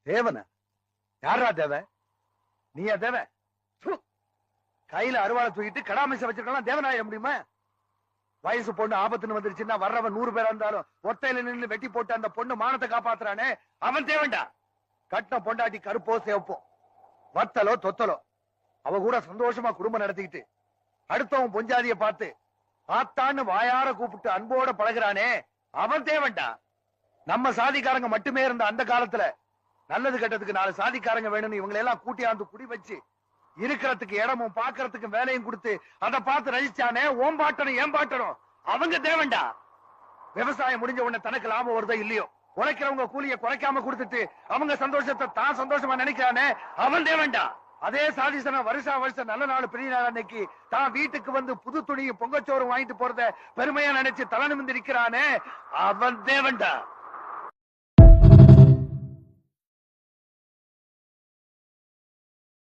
தேவன யாரா தேவ? நீயா தேவ? கையில அருவாளை தூக்கிட்டு கடாமிச வச்சிருக்கலாம் தேவனாய முடியுமா? வயசு பொண்ணு ஆபத்துன்னு வந்துருச்சுன்னா வர்றவன் 100 பேரா இருந்தாலும் ஒத்தையில நின்று வெட்டி போட்டு அந்த பொண்ணு மானத்தை காப்பாத்துறானே அவன் தேவன்டா. கட்டின பொண்டாட்டி கருப்போ சேவப்போ வத்தலோ தொத்தலோ அவ கூட சந்தோஷமா குடும்பம் நடத்திக்கிட்டு அடுத்தவன் பொஞ்சாதிய பார்த்து ஆத்தான்னு வாயார கூப்பிட்டு அன்போட பழகுறானே அவன் தேவன்டா. நம்ம சாதிக்காரங்க மட்டுமே இருந்த அந்த காலத்துல நல்லது கெட்டதுக்கு 4 சாதிக்காரங்க வேணும்னு இவங்களை எல்லாம் கூட்டியாந்து குடி வச்சு இருக்கிறதுக்கு இடமும் பாக்குறதுக்கு வேலையும் கொடுத்து அதை பார்த்து ரசிச்சானே ஓம்பாட்டனும் ஏம்பாட்டனும் அவங்க தேவன்டா. விவசாயம் முடிஞ்ச உடனே தனக்கு லாபம் வருதோ இல்லையோ உழைக்கிறவங்க கூலிய குறைக்காம கொடுத்துட்டு அவங்க சந்தோஷத்தை தான் சந்தோஷமா நினைக்கிறானே அவன் தேவன்டா. அதே சாதிசன வருஷம் நல்ல நாள் பெரிய நாள் அன்னைக்கு தான் வீட்டுக்கு வந்து புது துணியும் பொங்கச்சோறும் வாங்கிட்டு போறத பெருமையா நினைச்சு தலை நிமிர்ந்து நிக்கிறானே அவன் தேவன்டா.